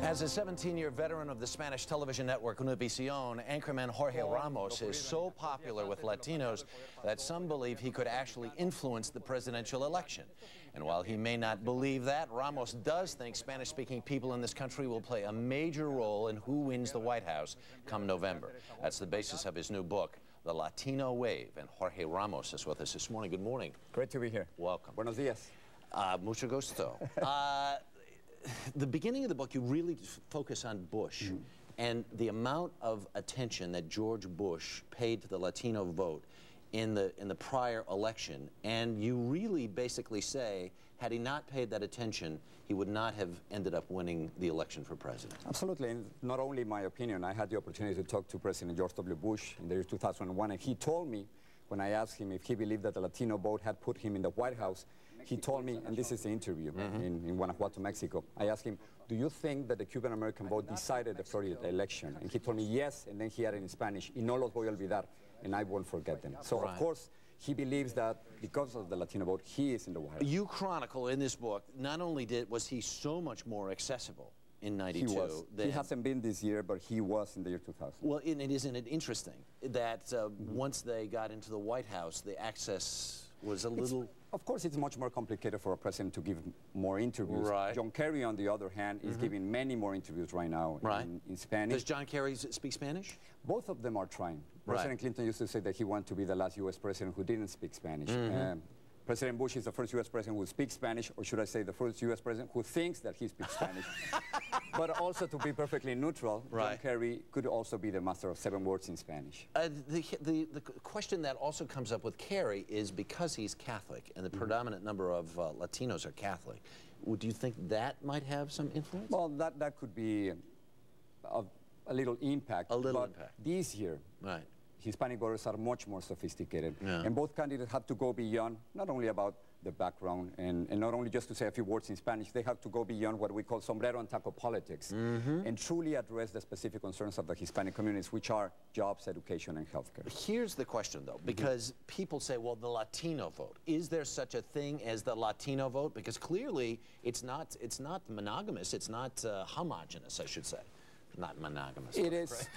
As a 17-year veteran of the Spanish television network Univision, anchorman Jorge Ramos is so popular with Latinos that some believe he could actually influence the presidential election. And while he may not believe that, Ramos does think Spanish-speaking people in this country will play a major role in who wins the White House come November. That's the basis of his new book, The Latino Wave. And Jorge Ramos is with us this morning. Good morning. Great to be here. Welcome. Buenos días. Mucho gusto. The beginning of the book, you really focus on Bush and the amount of attention that George Bush paid to the Latino vote in the prior election, and you really basically say, had he not paid that attention, he would not have ended up winning the election for president. Absolutely, and not only my opinion. I had the opportunity to talk to President George W. Bush in the year 2001, and he told me, when I asked him if he believed that the Latino vote had put him in the White House, he told me, and this is the interview in Guanajuato, Mexico, I asked him, do you think that the Cuban-American vote decided the Florida election? And he told me yes, and then he added in Spanish, y no los voy a olvidar, and I won't forget them. So, of course, he believes that because of the Latino vote, he is in the White House. You chronicle in this book, not only was he so much more accessible in '92. He was. He hasn't been this year, but he was in the year 2000. Well, isn't it interesting that once they got into the White House, the access was a little... Of course, it's much more complicated for a president to give more interviews. Right. John Kerry, on the other hand, is giving many more interviews right now in Spanish. Does John Kerry speak Spanish? Both of them are trying. President Clinton used to say that he wanted to be the last U.S. president who didn't speak Spanish. President Bush is the first U.S. president who speaks Spanish, or should I say the first U.S. president who thinks that he speaks Spanish. But also, to be perfectly neutral, John Kerry could also be the master of 7 words in Spanish. The question that also comes up with Kerry is, because he's Catholic and the predominant number of Latinos are Catholic, do you think that might have some influence? Well, that could be a little impact. A little impact. This year, Hispanic voters are much more sophisticated. And both candidates have to go beyond, not only about the background, and not only just to say a few words in Spanish, they have to go beyond what we call sombrero and taco politics, and truly address the specific concerns of the Hispanic communities, which are jobs, education, and healthcare. Here's the question, though, because people say, well, the Latino vote. Is there such a thing as the Latino vote? Because clearly, it's not monogamous, it's not homogenous, I should say. Not monogamous. It is.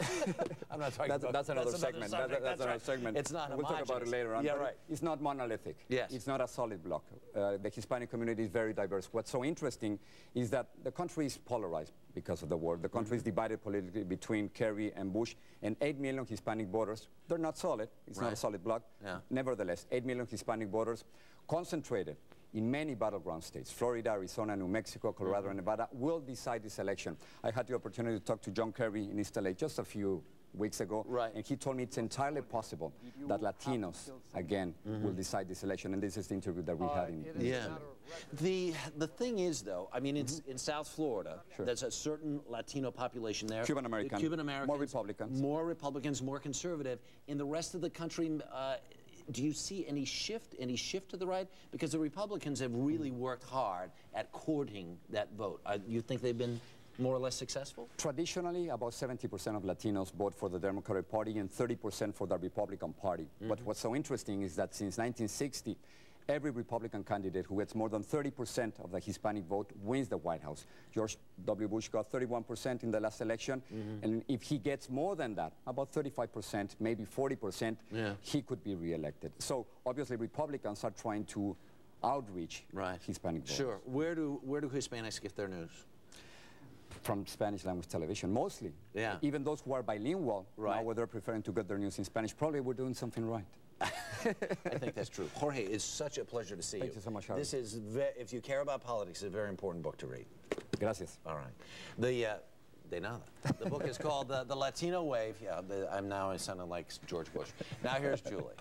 I'm not talking about that's another segment. That's another segment. It's not We'll talk about it later on. Yeah, right. It's not monolithic. Yes. It's not a solid block. The Hispanic community is very diverse. What's so interesting is that the country is polarized because of the war. The country is divided politically between Kerry and Bush, and 8 million Hispanic voters. They're not solid. It's not a solid block. Nevertheless, 8 million Hispanic voters concentrated in many battleground states, Florida, Arizona, New Mexico, Colorado, and Nevada, will decide this election. I had the opportunity to talk to John Kerry in East LA just a few weeks ago, and he told me it's entirely possible that Latinos, again, will decide this election, and this is the interview that we had in... The thing is, though, I mean, it's in South Florida, there's a certain Latino population there. Cuban-Americans, more Republicans. More Republicans, more conservative. In the rest of the country, do you see any shift to the right? Because the Republicans have really worked hard at courting that vote. You think they've been more or less successful? Traditionally, about 70% of Latinos vote for the Democratic Party and 30% for the Republican Party. But what's so interesting is that since 1960, every Republican candidate who gets more than 30% of the Hispanic vote wins the White House. George W. Bush got 31% in the last election, and if he gets more than that, about 35%, maybe 40%, he could be reelected. So obviously Republicans are trying to outreach Hispanic voters. Sure. Where do Hispanics get their news? From Spanish language television, mostly. Even those who are bilingual, now where they're preferring to get their news in Spanish, probably we're doing something right. I think that's true. Jorge, it's such a pleasure to see you. Thank you so much, Harvey. This is, if you care about politics, it's a very important book to read. Gracias. All right. De nada. The book is called The Latino Wave. Yeah, I'm now sounding like George Bush. Now here's Julie.